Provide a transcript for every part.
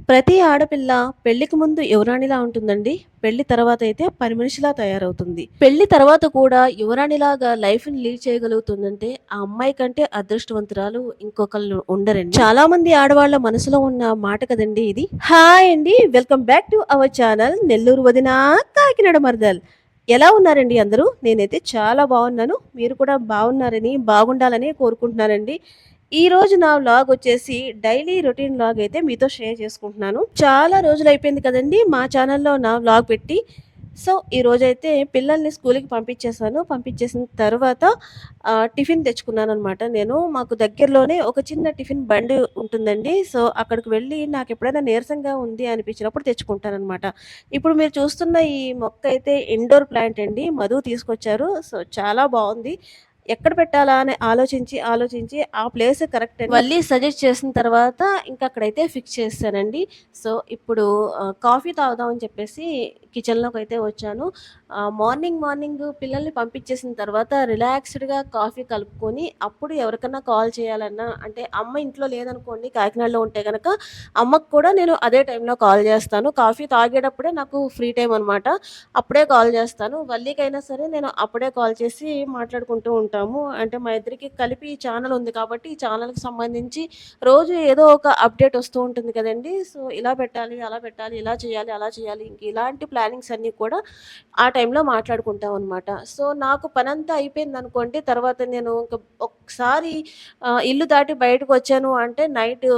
ప్రతి ఆడపిల్ల పెళ్ళికి ముందు యువరాణిలా ఉంటుందండి. పెళ్లి తర్వాతయితే పని మనిషిలా తయారవుతుంది. పెళ్లి తర్వాత కూడా యువరాణిలాగా లైఫ్‌ని లీడ్ చేయగలుగుతుందంటే, ఆ అమ్మాయి కంటే అదృష్టవంతురాలు ఇంకొకళ్ళు ఉండరండి. చాలా మంది ఆడవాళ్ళ మనసులో ఉన్న మాట కదండీ ఇది. హాయ్ అండి. Welcome back to our channel Nellore వదిన కాకినాడ మరదల్. ఎలా ఉన్నారండి అందరూ? నేనైతే చాలా బాగున్నాను. మీరు కూడా బాగున్నారని, బాగుండాలని కోరుకుంటున్నానండి. ఈరోజు నా వ్లాగ్ వచ్చేసి డైలీ రొటీన్ వ్లాగ్ అయితే మీతో షేర్ చేసుకుంటున్నాను. చాలా రోజులైపోయింది కదండీ మా ఛానల్‌లో నా వ్లాగ్ పెట్టి. సో, ఈరోజైతే పిల్లల్ని స్కూల్‌కి పంపించేసాను. పంపించేసిన తర్వాత టిఫిన్ తెచ్చుకున్నాననమాట. నేను మాకు దగ్గరలోనే ఒక చిన్న టిఫిన్ బండి ఉంటుందండి. సో, అక్కడికి వెళ్ళి నాకెప్పుడైనా నీరసంగా ఉంది అనిపించినప్పుడు తెచ్చుకుంటాననమాట. ఇప్పుడు మీరు చూస్తున్న ఈ మొక్క అయితే ఇండోర్ ప్లాంట్ అండి. మధు తీసుకొచ్చారు. సో, చాలా బావుంది. ఎక్కడ పెట్టాలా అని ఆలోచించి ఆ ప్లేస్ కరెక్ట్ అని మళ్ళీ సజెస్ట్ చేసిన తర్వాత ఇంక అక్కడైతే ఫిక్స్ చేశానండి. సో, ఇప్పుడు కాఫీ తాగుదాం అని చెప్పేసి కిచెన్‌లోకైతే వచ్చాను. మార్నింగ్ పిల్లల్ని పంపించేసిన తర్వాత రిలాక్స్‌డ్‌గా కాఫీ కలుపుకొని అప్పుడు ఎవరికన్నా కాల్ చేయాలన్నా అంటే అమ్మ ఇంట్లో లేదనుకోండి కాకినాడలో ఉంటే గనక అమ్మకి కూడా నేను అదే టైంలో కాల్ చేస్తాను. కాఫీ తాగేటప్పుడే నాకు ఫ్రీ టైమ్ అనమాట. అప్పుడే కాల్ చేస్తాను. వల్లికైనా సరే నేను అప్పుడే కాల్ చేసి మాట్లాడుకుంటూ ఉంటాము. అంటే మా ఇద్దరికి కలిపి ఈ ఛానెల్ ఉంది కాబట్టి, ఈ ఛానెల్‌కి సంబంధించి రోజు ఏదో ఒక అప్డేట్ వస్తూ ఉంటుంది కదండీ! సో, ఇలా పెట్టాలి, అలా పెట్టాలి, ఇలా చేయాలి, అలా చేయాలి. ఇంక ఇలాంటి ప్లానింగ్స్ అన్నీ కూడా ఆ టైంలో మాట్లాడుకుంటామనమాట. సో, నాకు పనంతా అయిపోయిందనుకోండి, తర్వాత నేను ఇంక ఒకసారి ఇల్లు దాటి బయటకొచ్చాను అంటే నైటు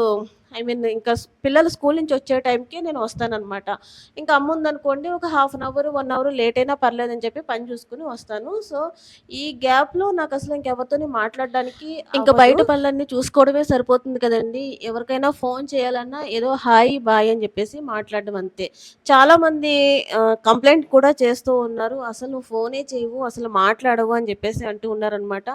ఇంకా పిల్లలు స్కూల్ నుంచి వచ్చే టైంకి నేను వస్తాననమాట. ఇంకా అమ్ముందనుకోండి ఒక half an hour, 1 hour late అయినా పర్లేదని చెప్పి పని చూసుకొని వస్తాను. సో, ఈ గ్యాప్‌లో నాకసలు ఇంకెవరితోని మాట్లాడడానికి ఇంకా బయట పనులన్నీ చూసుకోవడమే సరిపోతుంది కదండీ! ఎవరికైనా ఫోన్ చేయాలన్నా ఏదో హాయ్, బాయ్ అని చెప్పేసి మాట్లాడడం అంతే. చాలామంది కంప్లెయింట్ కూడా చేస్తూ ఉన్నారు. "అసలు నువ్వు ఫోనే చేయవు, అసలు మాట్లాడవు" అని చెప్పేసి అంటూ ఉన్నారనమాట.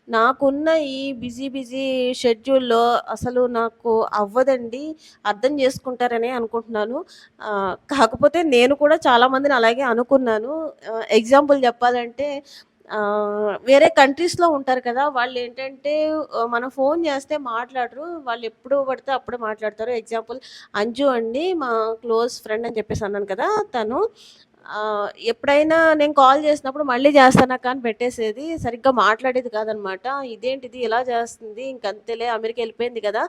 నాకున్న ఈ బిజీ షెడ్యూల్‌లో అసలు నాకు అవ్వదండి. అర్థం చేసుకుంటారనే అనుకుంటున్నాను. కాకపోతే నేను కూడా చాలా మందిని అలాగే అనుకున్నాను. ఎగ్జాంపుల్ చెప్పాలంటే వేరే కంట్రీస్‌లో ఉంటారు కదా! వాళ్ళేంటంటే మనం ఫోన్ చేస్తే మాట్లాడరు. వాళ్ళెప్పుడు పడితే అప్పుడే మాట్లాడతారు. ఎగ్జాంపుల్ అంజు అండి మా క్లోజ్ ఫ్రెండ్ అని చెప్పేసి అన్నాను కదా! తను ఎప్పుడైనా నేను కాల్ చేసినప్పుడు మళ్ళీ చేస్తానక్క అని పెట్టేసేది. సరిగ్గా మాట్లాడేది కాదనమాట. ఇదేంటిది ఇలా చేస్తుంది ఇంకంతేలే అమెరికా ఎళ్ళిపోయింది కదా!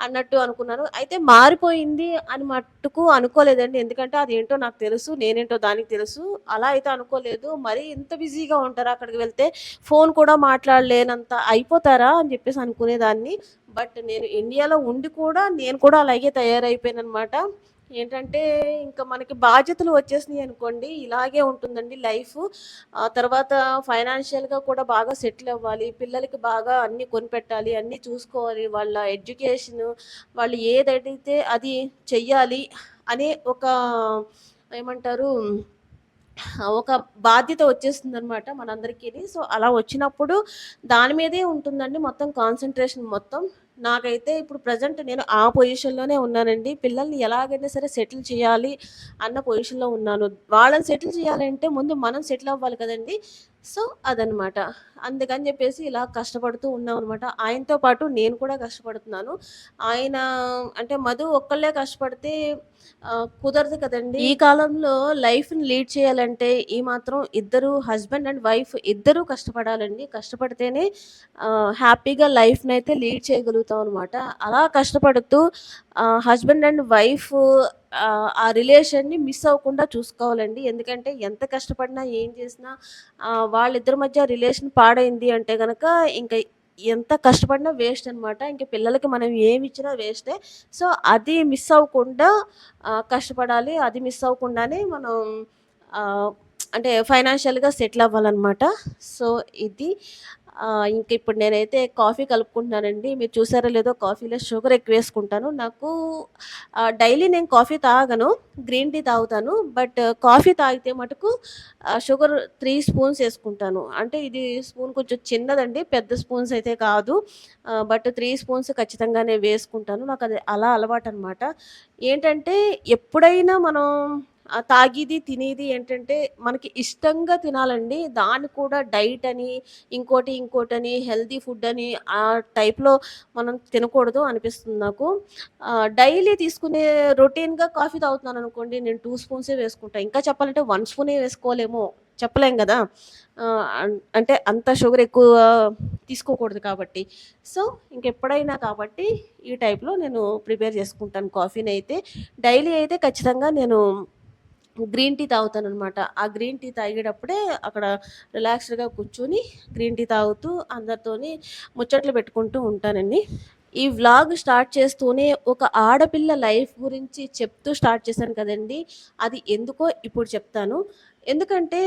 అన్నట్టు అనుకున్నాను. అయితే మారిపోయింది అని మట్టుకు అనుకోలేదండి. ఎందుకంటే అదేంటో నాకు తెలుసు. నేనేంటో దానికి తెలుసు. అలా అయితే అనుకోలేదు. మరీ ఇంత బిజీగా ఉంటారా అక్కడికి వెళ్తే? ఫోన్ కూడా మాట్లాడలేనంత అయిపోతారా? అని చెప్పేసి అనుకునేదాన్ని. బట్ నేను ఇండియాలో ఉండి కూడా నేను కూడా అలాగే తయారైపోయాననమాట. ఏంటంటే ఇంకా మనకి బాధ్యతలు వచ్చేసినాయనుకోండి ఇలాగే ఉంటుందండి లైఫు. తర్వాత ఫైనాన్షియల్‌గా కూడా బాగా సెటిల్ అవ్వాలి. పిల్లలకి బాగా అన్నీ కొనిపెట్టాలి. అన్నీ చూసుకోవాలి. వాళ్ళ ఎడ్యుకేషను వాళ్ళు ఏదడిగితే అది చెయ్యాలి అనే ఒక ఏమంటారు ఒక బాధ్యత వచ్చేస్తుందనమాట మనందరికీని. సో, అలా వచ్చినప్పుడు దాని మీదే ఉంటుందండి మొత్తం కాన్సంట్రేషన్ మొత్తం. నాకైతే ఇప్పుడు ప్రెజెంట్ నేను ఆ పొజిషన్‌లోనే ఉన్నానండి. పిల్లల్ని ఎలాగైనా సరే సెటిల్ చేయాలి అన్న పొజిషన్‌లో ఉన్నాను. వాళ్ళని సెటిల్ చేయాలంటే ముందు మనం సెటిల్ అవ్వాలి కదండీ! సో, అదనమాట. అందుకని చెప్పేసి ఇలా కష్టపడుతూ ఉన్నామనమాట. ఆయనతో పాటు నేను కూడా కష్టపడుతున్నాను. ఆయన అంటే మధు ఒక్కళ్ళే కష్టపడితే కుదరదు కదండీ! ఈ కాలంలో లైఫ్‌ని లీడ్ చేయాలంటే ఈ మాత్రం ఇద్దరు హస్బెండ్ అండ్ వైఫ్ ఇద్దరూ కష్టపడాలండి. కష్టపడితేనే హ్యాపీగా లైఫ్‌నైతే లీడ్ చేయగలుగుతాం అనమాట. అలా కష్టపడుతూ హస్బెండ్ అండ్ వైఫ్ ఆ రిలేషన్‌ని మిస్ అవ్వకుండా చూసుకోవాలండి. ఎందుకంటే ఎంత కష్టపడినా, ఏం చేసినా వాళ్ళిద్దరి మధ్య రిలేషన్ పాడైంది అంటే గనక ఇంక ఎంత కష్టపడినా వేస్ట్ అనమాట. ఇంక పిల్లలకి మనం ఏమిచ్చినా వేస్టే. సో, అది మిస్ అవ్వకుండా కష్టపడాలి. అది మిస్ అవ్వకుండానే మనం ఆహ్, అంటే ఫైనాన్షియల్‌గా సెటిల్ అవ్వాలనమాట. సో, ఇది ఇంక ఇప్పుడు నేనైతే కాఫీ కలుపుకుంటున్నానండి. మీరు చూసారో లేదో కాఫీలో షుగర్ ఎక్కువేసుకుంటాను. నాకు డైలీ నేను కాఫీ తాగను. గ్రీన్ టీ తాగుతాను. బట్ కాఫీ తాగితే మటుకు షుగర్ 3 స్పూన్స్ ఏసుకుంటాను. అంటే ఇది స్పూన్ కొంచెం చిన్నదండి. పెద్ద స్పూన్స్ అయితే కాదు. బట్ 3 స్పూన్స్ ఖచ్చితంగానే వేసుకుంటాను. నాకది అలా అలవాటనమాట. ఏంటంటే ఎప్పుడైనా మనం తాగేది, తినేది ఏంటంటే మనకి ఇష్టంగా తినాలండి. దాన్ని కూడా డైట్ అని, ఇంకోటని, హెల్తీ ఫుడ్ అని ఆ టైప్‌లో మనం తినకూడదు అనిపిస్తుంది నాకు. డైలీ తీసుకునే రొటీన్‌గా కాఫీ తాగుతున్నాననుకోండి, నేను 2 స్పూన్సే వేసుకుంటా. ఇంకా చెప్పాలంటే 1 స్పూనే వేసుకోవాలేమో చెప్పలేం గదా! అంటే అంత షుగర్ ఎక్కువ తీసుకోకూడదు కాబట్టి. సో, ఇంకెప్పుడైనా కాబట్టి ఈ టైప్‌లో నేను ప్రిపేర్ చేసుకుంటాను కాఫీనైతే. డైలీ అయితే ఖచ్చితంగా నేను గ్రీన్ టీ తాగుతాననమాట. ఆ గ్రీన్ టీ తాగేటప్పుడే అక్కడ రిలాక్స్‌డ్‌గా కూర్చొని గ్రీన్ టీ తాగుతూ అందరితోని ముచ్చట్లు పెట్టుకుంటూ ఉంటానండి. ఈ వ్లాగ్ స్టార్ట్ చేస్తూనే ఒక ఆడపిల్ల లైఫ్ గురించి చెప్తూ స్టార్ట్ చేశాను కదండీ! అది ఎందుకో ఇప్పుడు చెప్తాను. ఎందుకంటే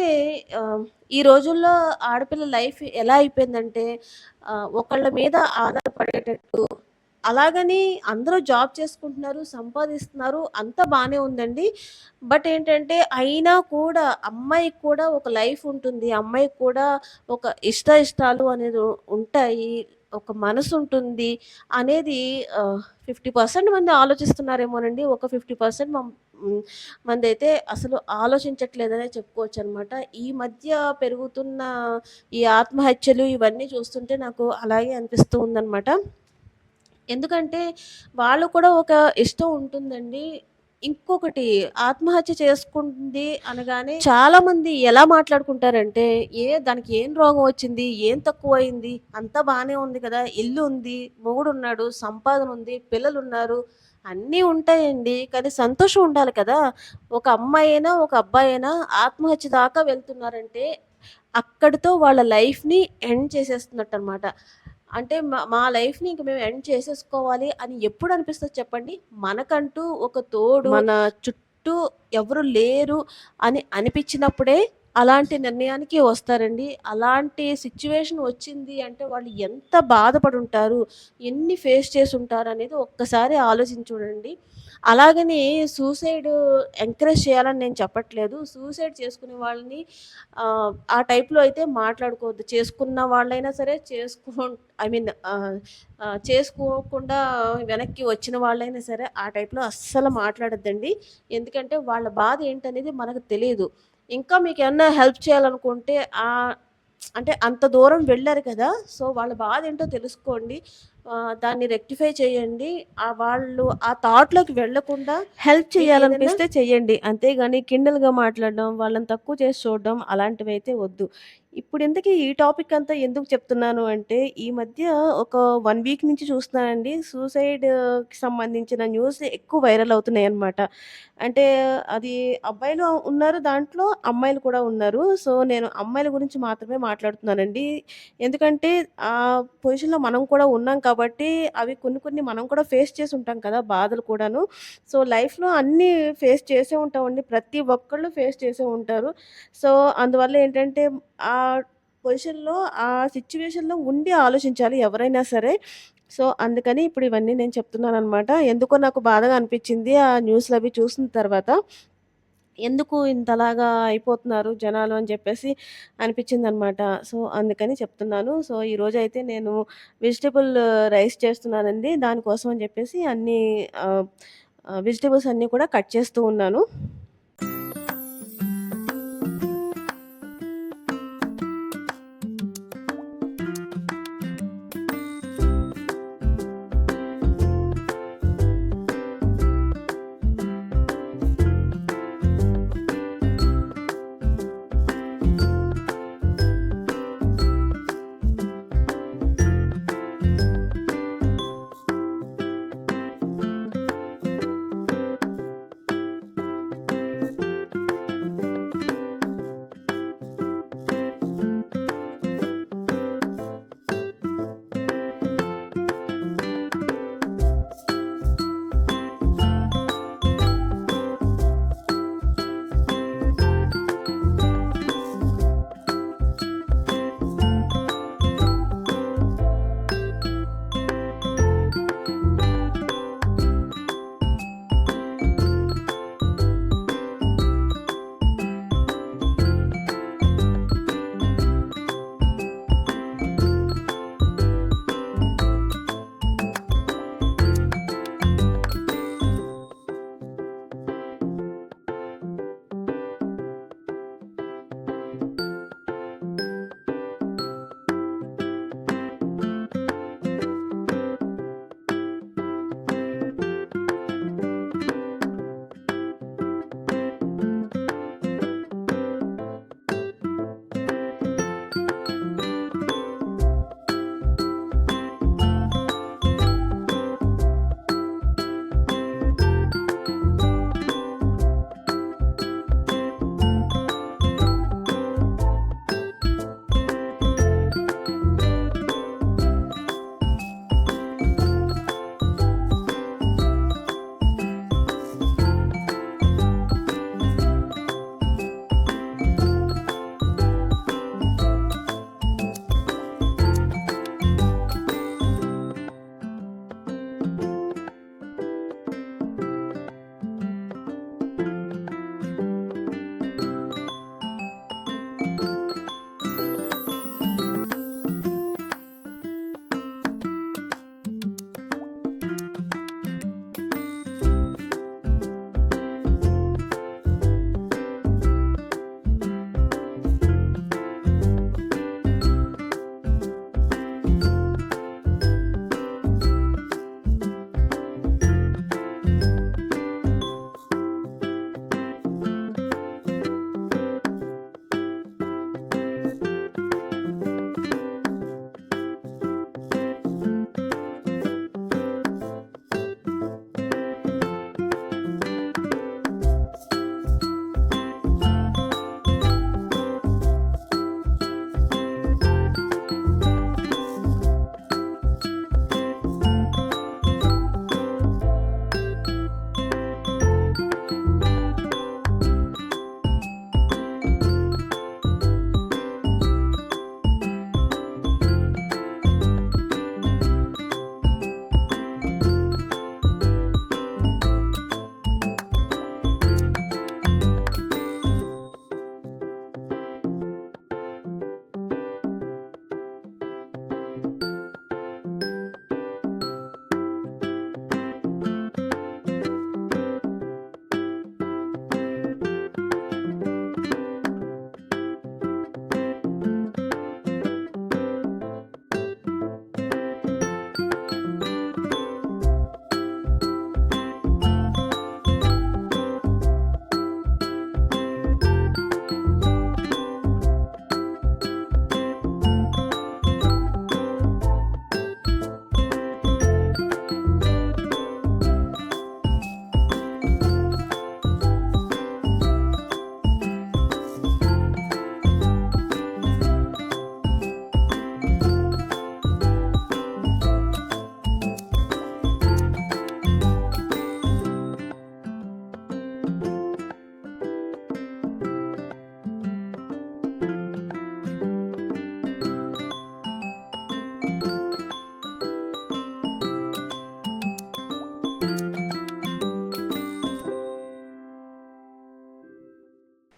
ఈ రోజుల్లో ఆడపిల్ల లైఫ్ ఎలా అయిపోయిందంటే ఒకళ్ళ మీద ఆధారపడేటట్టు అలాగని అందరూ జాబ్ చేసుకుంటున్నారు, సంపాదిస్తున్నారు. అంతా బానే ఉందండి. బట్ ఏంటంటే అయినా కూడా అమ్మాయికి కూడా ఒక లైఫ్ ఉంటుంది. అమ్మాయికి కూడా ఒక ఇష్టాలు అనేది ఉంటాయి. ఒక మనసుంటుంది అనేది 50% మంది ఆలోచిస్తున్నారేమోనండి. ఒక 50% మందైతే అసలు ఆలోచించట్లేదనే చెప్పుకోవచ్చనమాట. ఈ మధ్య పెరుగుతున్న ఈ ఆత్మహత్యలు ఇవన్నీ చూస్తుంటే నాకు అలాగే అనిపిస్తూ ఉందనమాట. ఎందుకంటే వాళ్ళు కూడా ఒక ఇష్టం ఉంటుందండి. ఇంకొకటి ఆత్మహత్య చేసుకుంది అనగానే చాలామంది ఎలా మాట్లాడుకుంటారంటే, దానికి ఏం రోగం వచ్చింది? ఏం తక్కువయింది? అంతా బానే ఉంది కదా! ఇల్లు ఉంది, మొగుడున్నాడు, సంపాదన ఉంది, పిల్లలున్నారు. అన్నీ ఉంటాయండి. కానీ సంతోషం ఉండాలి కదా! ఒక అమ్మాయైనా, ఒక అబ్బాయైనా ఆత్మహత్య దాకా వెళ్తున్నారంటే, అక్కడితో వాళ్ళ లైఫ్‌ని ఎండ్ చేసేస్తున్నట్టనమాట. అంటే మా లైఫ్‌ని ఇంక మేము ఎండ్ చేసేసుకోవాలి అని ఎప్పుడు అనిపిస్తది చెప్పండి? మనకంటూ ఒక తోడు, మన చుట్టూ ఎవరు లేరు అని అనిపించినప్పుడే అలాంటి నిర్ణయానికి వస్తారండి. అలాంటి సిట్యుయేషన్ వచ్చింది అంటే వాళ్ళు ఎంత బాధపడుంటారు, ఎన్ని ఫేస్ చేసుంటారనేది ఒక్కసారి ఆలోచించి చూడండి. అలాగని సూసైడ్ ఎంకరేజ్ చేయాలని నేను చెప్పట్లేదు. సూసైడ్ చేసుకునే వాళ్ళని ఆ టైప్‌లో అయితే మాట్లాడుకోవద్దు. చేసుకున్న వాళ్ళైనా సరే ఐ మీన్ చేసుకోకుండా వెనక్కి వచ్చిన వాళ్ళైనా సరే ఆ టైప్‌లో అస్సలు మాట్లాడొద్దండి. ఎందుకంటే వాళ్ళ బాధ ఏంటనేది మనకు తెలీదు. ఇంకా మీకేమన్నా హెల్ప్ చేయాలనుకుంటే అంటే అంత దూరం వెళ్లారు కదా! సో, వాళ్ళ బాధేంటో తెలుసుకోండి. దాన్ని రెక్టిఫై చేయండి. వాళ్ళు ఆ థాట్‌లోకి వెళ్ళకుండా హెల్ప్ మీకేదన్నా చేయాలనిపిస్తే చెయ్యండి. అంతేగాని కిండల్‌గా మాట్లాడడం, వాళ్ళని తక్కువ చేసి చూడడం అలాంటివైతే వద్దు. ఇప్పుడు ఇంతకీ ఈ టాపిక్ అంతా ఎందుకు చెప్తున్నాను అంటే, ఈ మధ్య ఒక 1 వీక్ నుంచి చూస్తున్నానండి. సూసైడ్‌కి సంబంధించిన న్యూస్ ఎక్కువ వైరల్ అవుతున్నాయన్నమాట. అంటే అది అబ్బాయిలు ఉన్నారు దాంట్లో, అమ్మాయిలు కూడా ఉన్నారు. సో, నేను అమ్మాయిల గురించి మాత్రమే మాట్లాడుతున్నానండి. ఎందుకంటే ఆ పొజిషన్‌లో మనం కూడా ఉన్నాం కాబట్టి, అవి కొన్ని కొన్ని మనం కూడా ఫేస్ చేసి ఉంటాం కదా! బాధలు కూడాను. సో, లైఫ్‌లో అన్నీ ఫేస్ చేసే ఉంటామండి. ప్రతి ఒక్కళ్ళు ఫేస్ చేసే ఉంటారు. సో, అందువల్ల ఏంటంటే ఆ పొజిషన్‌లో, ఆ సిట్యుయేషన్‌లో ఉండి ఆలోచించాలి ఎవరైనా సరే. సో, అందుకని ఇప్పుడు ఇవన్నీ నేను చెప్తున్నాననమాట. ఎందుకో నాకు బాధగా అనిపిచ్చింది ఆ న్యూస్‌లవి చూసిన తర్వాత. ఎందుకు ఇంతలాగా అయిపోతున్నారు జనాలు అని చెప్పేసి అనిపిచ్చిందనమాట. సో, అందుకని చెప్తున్నాను. సో, ఈరోజైతే నేను వెజిటబుల్ రైస్ చేస్తున్నానండి. దానికోసం అని చెప్పేసి అన్నీ ఆహ్, వెజిటబుల్స్ అన్నీ కూడా కట్ చేస్తూ ఉన్నాను.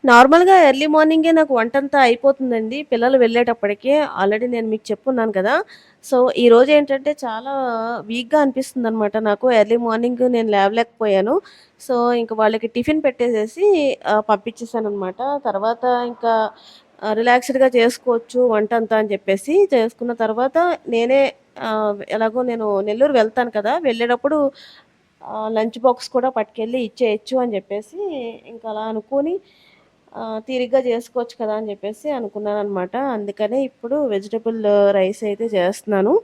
నార్మల్‌గా ఎర్లీ మార్నింగే నాకు వంటంతా అయిపోతుందండి. పిల్లలు వెళ్ళేటప్పటికే. ఆల్రెడీ నేను మీకు చెప్పున్నాను కదా! సో, ఈరోజేంటంటే చాలా వీక్‌గా అనిపిస్తుందనమాట నాకు. ఎర్లీ మార్నింగ్ నేను లేవలేకపోయాను. సో, ఇంక వాళ్ళకి టిఫిన్ పెట్టేసేసి పంపించేసాననమాట. తర్వాత ఇంకా రిలాక్స్‌డ్‌గా చేసుకోవచ్చు వంటంతా అని చెప్పేసి చేసుకున్న తర్వాత నేనే ఎలాగో నేను నెల్లూరు వెళ్తాను కదా! వెళ్ళేటప్పుడు లంచ్ బాక్స్ కూడా పట్టుకెళ్ళి ఇచ్చేయొచ్చు అని జెప్పేసి ఇంకలా అనుకోని తీరిగ్గా జేసుకోవచ్చు కదా! అని జెప్పేసి అనుకున్నాననమాట. అందుకనే ఇప్పుడు వెజిటబుల్ రైస్ అయితే చేస్తున్నాను.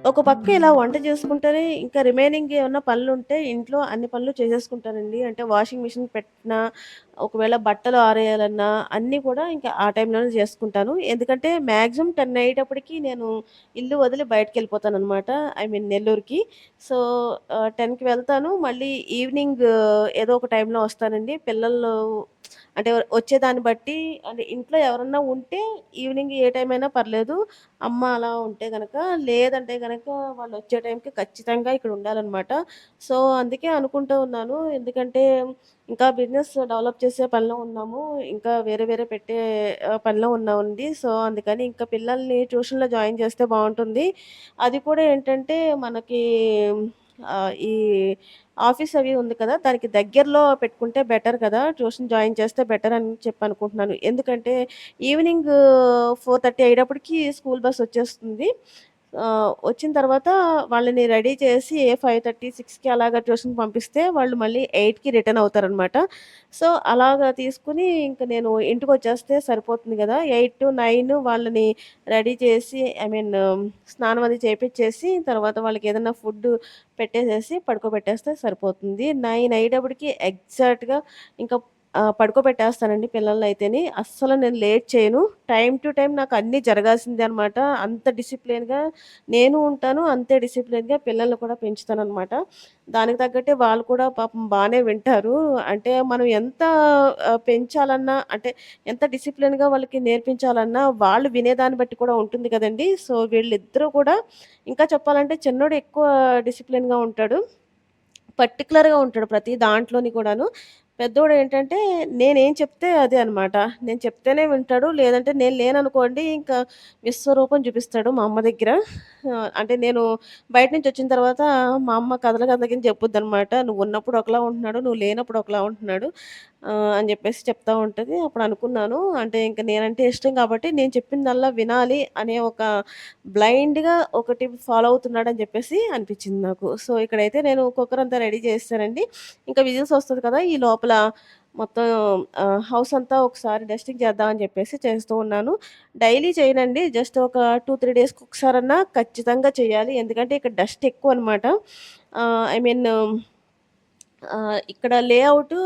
ఒక పక్క ఇలా వంట చేసుకుంటేనే ఇంకా రిమైనింగ్ ఏమన్నా పనులుంటే ఇంట్లో అన్ని పనులు చేసేసుకుంటానండి. అంటే వాషింగ్ మిషన్ పెట్టినా, ఒకవేళ బట్టలు ఆరేయాలన్నా అన్నీ కూడా ఇంకా ఆ టైంలోనే చేసుకుంటాను. ఎందుకంటే మాక్సిమం 10 అయ్యేటప్పటికి నేను ఇల్లు వదిలి బయటికెళ్ళిపోతాననమాట. ఐ మీన్ నెల్లూరుకి. సో, 10కి వెళ్తాను. మళ్ళీ ఈవినింగ్ ఏదో ఒక టైంలో వస్తానండి. పిల్లలు అంటే వచ్చేదాన్ని బట్టి అంటే ఇంట్లో ఎవరన్నా ఉంటే ఈవినింగ్ ఏ టైం అయినా పర్లేదు. అమ్మ అలా ఉంటే గనక, లేదంటే గనక వాళ్ళొచ్చే టైంకి ఖచ్చితంగా ఇక్కడ ఉండాలనమాట. సో, అందుకే అనుకుంటూ ఉన్నాను. ఎందుకంటే ఇంకా బిజినెస్ డెవలప్ చేసే పనిలో ఉన్నాము. ఇంకా వేరే వేరే పెట్టే పనిలో ఉన్నామండి. సో, అందుకని ఇంకా పిల్లల్ని ట్యూషన్‌లో జాయిన్ చేస్తే బావుంటుంది. అది కూడా ఏంటంటే మనకి ఈ ఆఫీస్ అవి ఉంది కదా! దానికి దగ్గరలో పెట్టుకుంటే బెటర్ కదా! ట్యూషన్ జాయిన్ చేస్తే బెటర్ అని చెప్పి అనుకుంటున్నాను. ఎందుకంటే ఈవినింగ్ 4:30 అయ్యేటప్పటికి స్కూల్ బస్ వచ్చేస్తుంది. వచ్చిన తర్వాత వాళ్ళని రెడీ చేసి 5:30, 6కి అలాగా ట్యూషన్‌కి పంపిస్తే వాళ్ళు మళ్ళీ 8కి రిటర్న్ అవుతారనమాట. సో, అలాగా తీసుకొని ఇంక నేను ఇంటికొచ్చేస్తే సరిపోతుంది గదా! 8-9 వాళ్ళని రెడీ చేసి ఐ మీన్ స్నానం అది చేపిచ్చేసి తర్వాత వాళ్ళకేదన్నా ఫుడ్డు పెట్టేసేసి పడుకోబెట్టేస్తే సరిపోతుంది. 9 అయ్యేటప్పటికి ఎగ్జాక్ట్‌గా ఇంకా పడుకోబెట్టేస్తానండి పిల్లలనైతేని. అస్సలు నేను లేట్ చేయను. టైమ్ టు టైమ్ నాకు అన్నీ జరగాల్సిందే అనమాట. అంత డిసిప్లిన్‌గా నేను ఉంటాను. అంతే డిసిప్లిన్‌గా పిల్లల్ని కూడా పెంచుతాననమాట. దానికి తగ్గట్టే వాళ్ళు కూడా పాపం బానే వింటారు. అంటే మనం ఎంత పెంచాలన్నా అంటే ఎంత డిసిప్లిన్‌గా వాళ్ళకి నేర్పించాలన్నా వాళ్ళు వినేదాన్ని బట్టి కూడా ఉంటుంది కదండీ! సో, వీళ్ళిద్దరూ కూడా ఇంకా చెప్పాలంటే చిన్నోడు ఎక్కువ డిసిప్లిన్‌గా ఉంటాడు. పర్టిక్యులర్‌గా ఉంటాడు ప్రతి దాంట్లోని కూడాను. పెద్దోడేంటంటే నేనేం చెప్తే అదే అనమాట. నేను చెప్తేనే వింటాడు. లేదంటే నేను లేననుకోండి ఇంకా విశ్వరూపం చూపిస్తాడు మా అమ్మ దగ్గర. అంటే నేను బయట నుంచొచ్చిన తర్వాత మా అమ్మ కథలు కథల కింద చెప్పుద్దనమాట. "నువ్వున్నప్పుడు ఒకలా ఉంటున్నాడు. నువ్వు లేనప్పుడు ఒకలా ఉంటున్నాడు." అని చెప్పేసి చెప్తా ఉంటది. అప్పుడు అనుకున్నాను అంటే ఇంక నేనంటే ఇష్టం కాబట్టి నేను చెప్పిందల్లా వినాలి అనే ఒక బ్లైండ్‌గా ఒకటి ఫాలో అవుతున్నాడని జెప్పేసి అనిపిచ్చింది నాకు. సో, ఇక్కడైతే నేను కుక్కర్ అంతా రెడీ చేసేసానండి. ఇంకా విజిల్స్ వస్తది కదా! ఈ లోపల మొత్తం హౌస్ అంతా ఒకసారి డస్టింగ్ చేద్దాం అని జెప్పేసి చేస్తూ ఉన్నాను. డైలీ చేయనండి. జస్ట్ ఒక 2, 3 డేస్‌కి ఒకసారన్నా ఖచ్చితంగా చేయాలి. ఎందుకంటే ఇక్కడ డస్ట్ ఎక్కువనమాట. ఐ మీన్ ఇక్కడ లేఔటు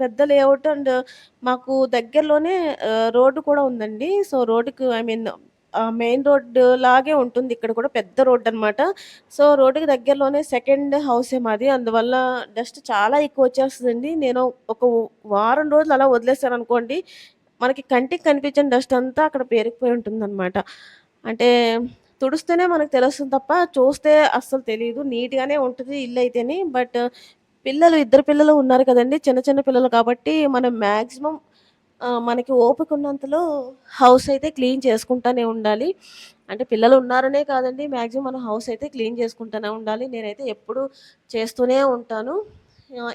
పెద్ద లేఔట్ అండ్ మాకు దగ్గరలోనే రోడ్డు కూడా ఉందండి. సో, రోడ్డుకి ఐ మీన్ మెయిన్ రోడ్డు లాగే ఉంటుంది. ఇక్కడ కూడా పెద్ద రోడ్డనమాట. సో, రోడ్డుకి దగ్గరలోనే సెకండ్ హౌసే మాది. అందువల్ల డస్ట్ చాలా ఎక్కువొచ్చేస్తదండి. నేను ఒక వారం రోజులు అలా వదిలేసాననుకోండి, మనకి కంటికి కనిపించని డస్ట్ అంతా అక్కడ పేరుకుపోయి ఉంటుందనమాట. అంటే తుడిస్తేనే మనకు తెలుస్తుంది తప్ప, చూస్తే అస్సలు తెలీదు. నీట్‌గానే ఉంటది ఇల్లయితేని. బట్ ఇద్దరు పిల్లలు ఉన్నారు కదండీ! చిన్న చిన్న పిల్లలు కాబట్టి మనం మాక్సిమం మనకి ఓపికున్నంతలో హౌస్ అయితే క్లీన్ చేసుకుంటానే ఉండాలి. అంటే పిల్లలున్నారనే కాదండి మాక్సిమం మనం హౌస్ అయితే క్లీన్ చేసుకుంటూనే ఉండాలి. నేనైతే ఎప్పుడూ చేస్తూనే ఉంటాను.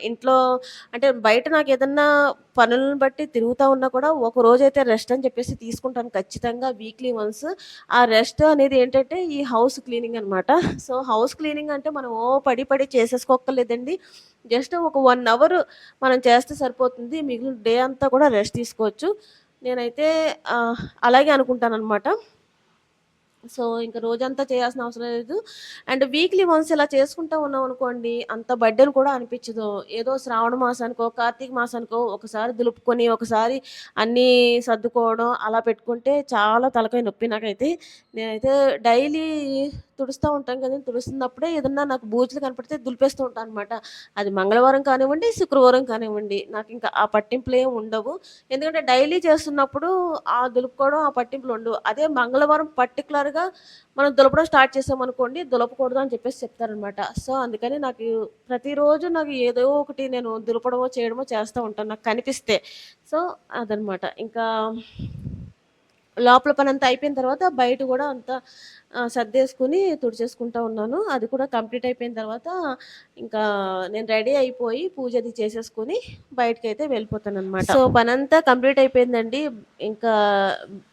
ఇంట్లో అంటే బయట నాకేదన్నా పనులను బట్టి తిరుగుతా ఉన్నా కూడా ఒక రోజైతే రెస్ట్ అని చెప్పేసి తీసుకుంటాను ఖచ్చితంగా వీక్లీ వన్స్. ఆ రెస్ట్ అనేది ఏంటంటే ఈ హౌస్ క్లీనింగ్ అనమాట. సో, హౌస్ క్లీనింగ్ అంటే మనం పడి పడి చేసేసుకోక్కర్లేదండి. జస్ట్ ఒక 1 అవర్ మనం చేస్తే సరిపోతుంది. మిగిలిన డే అంతా కూడా రెస్ట్ తీసుకోవచ్చు. నేనైతే అలాగే అనుకుంటాననమాట. సో, ఇంక రోజంతా చేయాల్సిన అవసరం లేదు. అండ్ వీక్లీ వన్స్ ఇలా చేసుకుంటా ఉన్నామనుకోండి, అంత బర్డెన్ కూడా అనిపిచ్చదు. ఏదో శ్రావణ మాసానికో, కార్తీక మాసానికో ఒకసారి దులుపుకొని, ఒకసారి అన్నీ సర్దుకోవడం అలా పెట్టుకుంటే చాలా తలకాయ నొప్పి నాకైతే. నేనైతే డైలీ తుడుస్తా ఉంటాం కదండీ! తుడుస్తున్నప్పుడే ఏదన్నా నాకు బూజులు కనపడితే దులిపేస్తూ ఉంటాననమాట. అది మంగళవారం కానివ్వండి, శుక్రవారం కానివ్వండి. నాకింక ఆ పట్టింపులేం ఉండవు. ఎందుకంటే డైలీ చేస్తున్నప్పుడు ఆ దులుపుకోవడం, ఆ పట్టింపులుండవు. అదే మంగళవారం పర్టిక్యులర్‌గా మనం దులపడం స్టార్ట్ చేసామనుకోండి, దులపకూడదు అని చెప్పేసి చెప్తారనమాట. సో, అందుకని నాకు ప్రతిరోజు నాకు ఏదో ఒకటి నేను దులపడమో, చేయడమో చేస్తా ఉంటాను నాకు కనిపిస్తే. సో, అదనమాట. ఇంకా లోపల పనంతా అయిపోయిన తర్వాత బయట గూడా అంతా సర్దేసుకొని తుడిచేసుకుంటా ఉన్నాను. అది కూడా కంప్లీట్ అయిపోయిన తర్వాత ఇంకా నేను రెడీ అయిపోయి పూజ అది చేసేసుకొని బయటికైతే వెళ్ళిపోతాననమాట. సో, పనంతా కంప్లీట్ అయిపోయిందండి. ఇంకా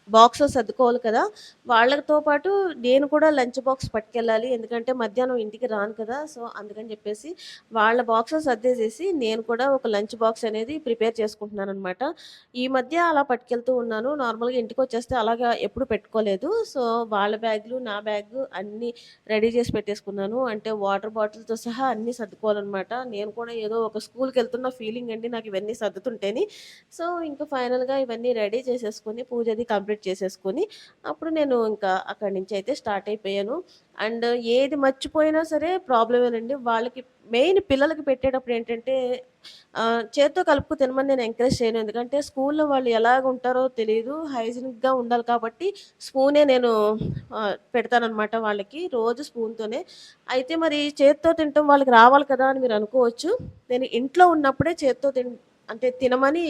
బాక్సెస్ సర్దుకోవాలి కదా! వాళ్ళతో పాటు నేను కూడా లంచ్ బాక్స్ పట్టుకెళ్ళాలి. ఎందుకంటే మధ్యాహ్నం ఇంటికి రాను కదా! సో, అందుకని చెప్పేసి వాళ్ళ బాక్సెస్ సర్దేసేసి నేను కూడా ఒక లంచ్ బాక్స్ అనేది ప్రిపేర్ చేసుకుంటున్నాననమాట. ఈ మధ్య అలా పట్టుకెళ్తూ ఉన్నాను. నార్మల్‌గా ఇంటికొచ్చేస్తే అలాగా ఎప్పుడు పెట్టుకోలేదు. సో, వాళ్ళ బ్యాగులు, నా నా బ్యాగ్ అన్నీ రెడీ చేసి పెట్టేసుకున్నాను. అంటే వాటర్ బాటిల్‌తో సహా అన్నీ సర్దుకోవాలనమాట. నేను కూడా ఏదో ఒక స్కూల్‌కెళ్తున్న ఫీలింగ్ అండి నాకు ఇవన్నీ సర్దుతుంటేని. సో, ఇంక ఫైనల్‌గా ఇవన్నీ రెడీ చేసేసుకొని, పూజ అది కంప్లీట్ చేసేసుకొని, అప్పుడు నేను ఇంకా అక్కడి నుంచయితే స్టార్ట్ అయిపోయాను. అండ్ ఏది మర్చిపోయినా సరే ప్రాబ్లమేనండి. వాళ్ళకి మెయిన్ పిల్లలకి పెట్టేటప్పుడు ఏంటంటే చేత్తో కలుపుకొని తినమని నేను ఎంకరేజ్ చేయను. ఎందుకంటే స్కూల్‌లో వాళ్ళు ఎలాగుంటారో తెలీదు. హైజీనిక్‌గా ఉండాలి కాబట్టి స్పూనే నేను పెడతాననమాట వాళ్ళకి. రోజు స్పూన్‌తోనే. అయితే మరి చేత్తో తినటం వాళ్ళకి రావాలి కదా! అని మీరనుకోవచ్చు. నేను ఇంట్లో ఉన్నప్పుడే చేత్తో అంటే తినమని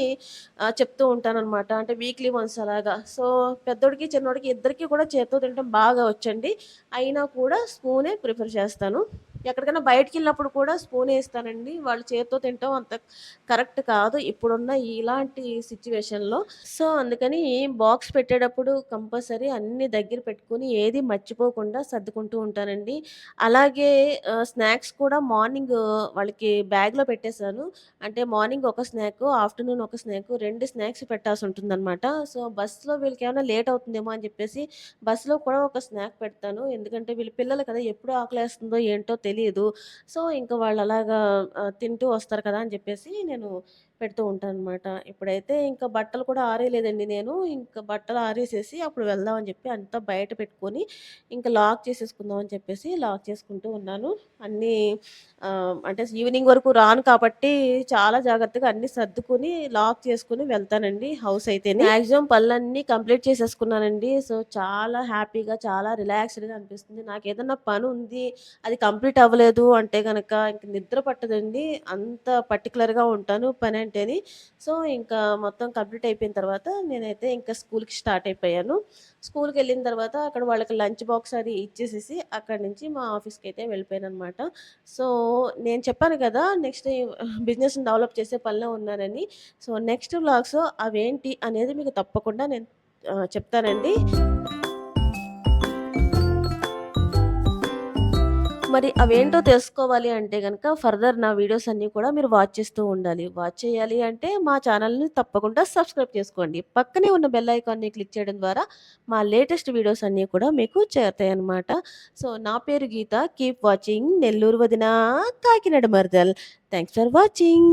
చెప్తూ ఉంటాననమాట. అంటే వీక్లీ వన్స్ అలాగా. సో, పెద్దోడికి, చిన్నోడికి ఇద్దరికీ కూడా చేత్తో తినటం బాగా వచ్చండి. అయినా కూడా స్పూనే ప్రిఫర్ చేస్తాను. ఎక్కడికైనా బయటికెళ్ళినప్పుడు కూడా స్పూనే ఇస్తానండి. వాళ్ళు చేత్తో తినటం అంత కరెక్ట్ కాదు. ఇప్పుడున్న ఇలాంటి సిట్యుయేషన్‌లో. సో, అందుకని బాక్స్ పెట్టేటప్పుడు కంపల్సరీ అన్నీ దగ్గర పెట్టుకొని ఏది మర్చిపోకుండా సర్దుకుంటూ ఉంటానండి. అలాగే స్నాక్స్ కూడా మార్నింగ్ వాళ్ళకి బ్యాగ్‌లో పెట్టేసాను. అంటే మార్నింగ్ ఒక స్నాకు, ఆఫ్టర్‌నూన్ ఒక స్నాకు 2 స్నాక్స్ పెట్టాల్సుంటుందనమాట. సో, బస్‌లో వీళ్ళకేమైనా లేట్ అవుతుందేమో అని చెప్పేసి బస్‌లో కూడా ఒక స్నాక్ పెడతాను. ఎందుకంటే వీళ్ళు పిల్లలు కదా! ఎప్పుడు ఆకలేస్తుందో ఏంటో తెలీదు. సో, ఇంక వాళ్ళలాగా తింటూ వస్తారు కదా! అని చెప్పేసి నేను పెడుతూ ఉంటాననమాట. ఇప్పుడైతే ఇంకా బట్టలు కూడా ఆరేయలేదండి నేను. ఇంక బట్టలు ఆరేసేసి అప్పుడు వెళ్దాం అని చెప్పి అంతా బయట పెట్టుకొని, ఇంక లాక్ చేసేసుకుందాం అని చెప్పేసి లాక్ చేసుకుంటూ ఉన్నాను. అన్నీ అంటే ఈవినింగ్ వరకు రాను కాబట్టి చాలా జాగ్రత్తగా అన్నీ సర్దుకొని, లాక్ చేసుకొని వెళ్తానండి హౌస్ అయితేని. మాక్సిమం పనులన్నీ కంప్లీట్ చేసేసుకున్నానండి. సో, చాలా హ్యాపీగా, చాలా రిలాక్స్‌డ్‌గా అనిపిస్తుంది. నాకేదన్నా పనుంది, అది కంప్లీట్ అవ్వలేదు అంటే గనక ఇంక నిద్ర పట్టదండి. అంత పర్టిక్యులర్‌గా ఉంటాను పనంటేని. సో, ఇంకా మొత్తం కంప్లీట్ అయిపోయిన తర్వాత నేనైతే ఇంకా స్కూల్‌కి స్టార్ట్ అయిపోయాను. స్కూల్‌కెళ్ళిన తర్వాత అక్కడ వాళ్ళకి లంచ్ బాక్స్ అది ఇచ్చేసేసి అక్కడి నుంచి మా ఆఫీస్‌కైతే వెళ్ళిపోయాననమాట. సో, నేను చెప్పాను కదా! నెక్స్ట్ బిజినెస్‌ని డెవలప్ చేసే పనిలో ఉన్నానని. సో, నెక్స్ట్ వ్లాగ్స్ అవేంటి అనేది మీకు తప్పకుండా నేను చెప్తానండి. మరి అవేంటో తెలుసుకోవాలి అంటే గనక ఫర్దర్ నా వీడియోస్ అన్నీ కూడా మీరు వాచ్ చేస్తూ ఉండాలి. వాచ్ చేయాలి అంటే మా ఛానల్‌ని తప్పకుండా సబ్స్క్రైబ్ చేసుకోండి. పక్కనే ఉన్న బెల్ ఐకాన్‌ని క్లిక్ చేయడం ద్వారా మా లేటెస్ట్ వీడియోస్ అన్నీ కూడా మీకు చేరతాయన్నమాట. సో, నా పేరు గీత. కీప్ వాచింగ్ నెల్లూరు వదిన కాకినాడ మరదల్. Thanks for watching.